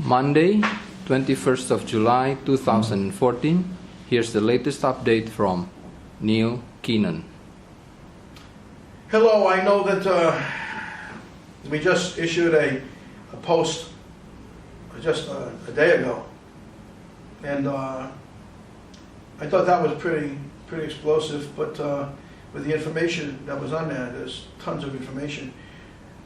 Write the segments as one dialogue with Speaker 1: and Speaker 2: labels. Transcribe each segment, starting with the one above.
Speaker 1: Monday, 21st of July 2014. Here's the latest update from Neil Keenan.
Speaker 2: Hello, I know that we just issued a post just a day ago, and I thought that was pretty explosive, but with the information that was on there's tons of information.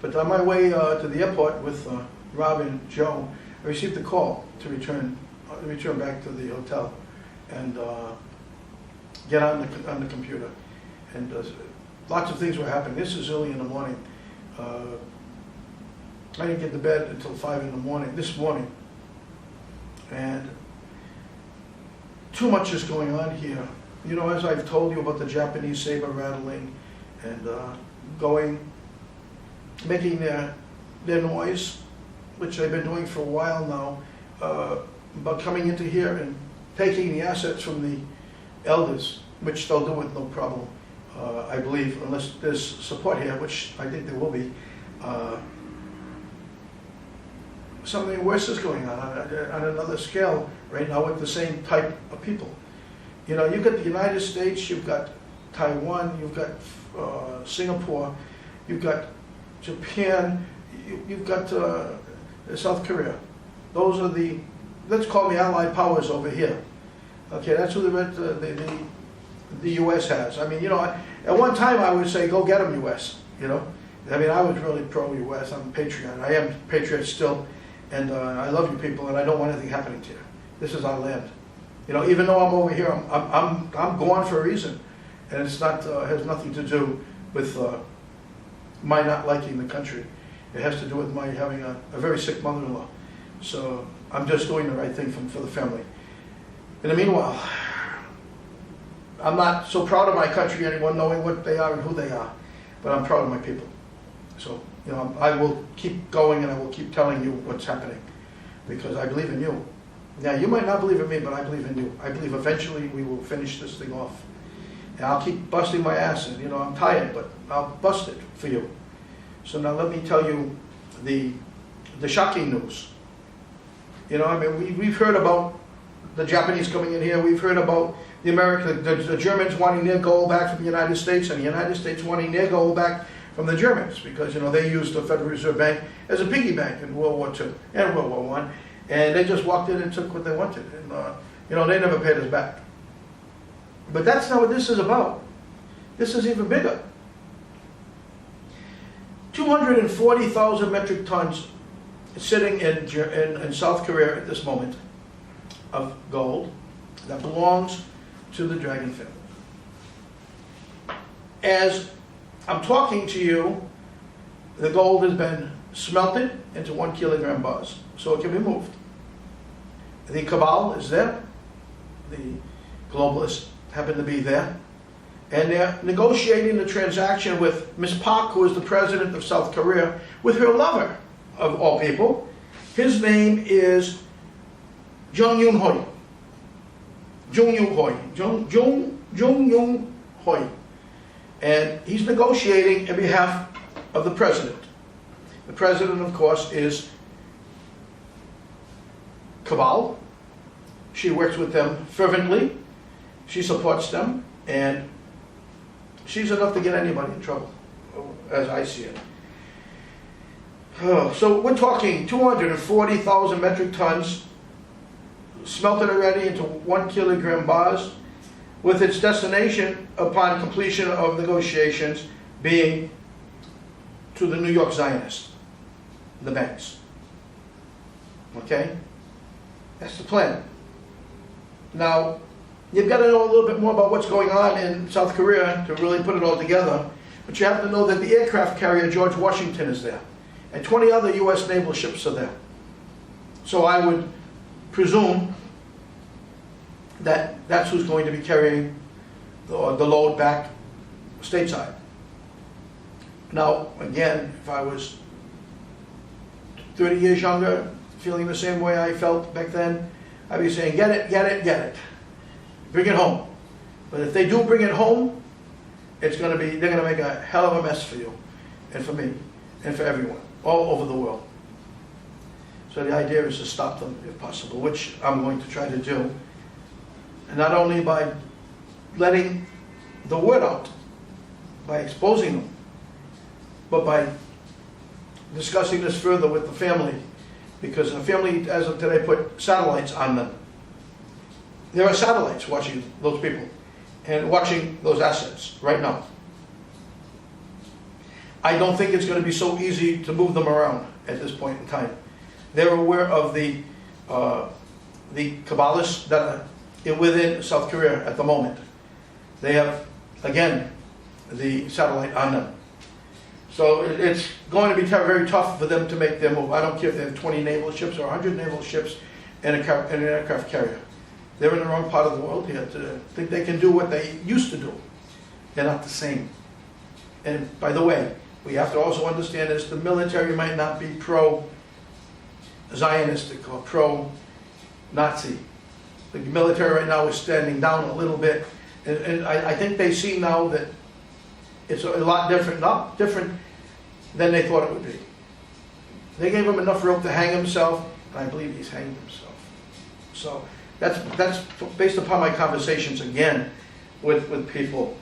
Speaker 2: But on my way to the airport with Rob and Joe, I received a call to return back to the hotel and get on the computer. And lots of things were happening. This is early in the morning. I didn't get to bed until 5 in the morning, this morning. And too much is going on here. You know, as I've told you about the Japanese saber rattling and making their noise, which they've been doing for a while now, about coming into here and taking the assets from the elders, which they'll do with no problem, I believe, unless there's support here, which I think there will be. Something worse is going on another scale right now with the same type of people. You know, you've got the United States, you've got Taiwan, you've got Singapore, you've got Japan, you've got South Korea. Those are the, let's call them the Allied powers over here. Okay, that's who the U.S. has. I mean, you know, at one time I would say, go get them, U.S., you know. I mean, I was really pro-U.S. I'm a patriot. I am a patriot still, and I love you people, and I don't want anything happening to you. This is our land. You know, even though I'm over here, I'm gone for a reason, and it's not has nothing to do with my not liking the country. It has to do with my having a very sick mother-in-law. So I'm just doing the right thing for the family. In the meanwhile, I'm not so proud of my country anymore, knowing what they are and who they are, but I'm proud of my people. So, you know, I will keep going and I will keep telling you what's happening, because I believe in you. Now, you might not believe in me, but I believe in you. I believe eventually we will finish this thing off. And I'll keep busting my ass, and, you know, I'm tired, but I'll bust it for you. So now let me tell you the shocking news. You know, I mean, we've heard about the Japanese coming in here. We've heard about the Germans wanting their gold back from the United States, and the United States wanting their gold back from the Germans, because, you know, they used the Federal Reserve Bank as a piggy bank in World War II and World War I, and they just walked in and took what they wanted, and you know, they never paid us back. But that's not what this is about. This is even bigger. 240,000 metric tons sitting in South Korea at this moment of gold that belongs to the Dragon family. As I'm talking to you, the gold has been smelted into 1 kilogram bars, so it can be moved. The cabal is there. The globalists happen to be there. And they're negotiating the transaction with Ms. Park, who is the president of South Korea, with her lover, of all people. His name is Jung Yoon Hoi. Jung Yoon Hoi. And he's negotiating on behalf of the president. The president, of course, is cabal. She works with them fervently. She supports them, and she's enough to get anybody in trouble, as I see it. So we're talking 240,000 metric tons smelted already into 1 kilogram bars, with its destination upon completion of negotiations being to the New York Zionists, the banks. Okay? That's the plan. Now, you've got to know a little bit more about what's going on in South Korea to really put it all together. But you have to know that the aircraft carrier George Washington is there, and 20 other U.S. naval ships are there. So I would presume that that's who's going to be carrying the load back stateside. Now, again, if I was 30 years younger, feeling the same way I felt back then, I'd be saying, get it, get it, get it. Bring it home. But if they do bring it home, it's going to be, they're going to make a hell of a mess for you and for me and for everyone all over the world. So the idea is to stop them if possible, which I'm going to try to do. And not only by letting the word out, by exposing them, but by discussing this further with the family, because the family, as of today, put satellites on them. There are satellites watching those people and watching those assets right now. I don't think it's going to be so easy to move them around at this point in time. They're aware of the Kabbalists that are within South Korea at the moment. They have, again, the satellite on them. So it's going to be very tough for them to make their move. I don't care if they have 20 naval ships or 100 naval ships and an aircraft carrier. They're in the wrong part of the world here to think they can do what they used to do. They're not the same. And by the way, we have to also understand this, the military might not be pro-Zionistic or pro-Nazi. The military right now is standing down a little bit. And I think they see now that it's a lot different, not different than they thought it would be. They gave him enough rope to hang himself, and I believe he's hanged himself. So that's based upon my conversations again with people.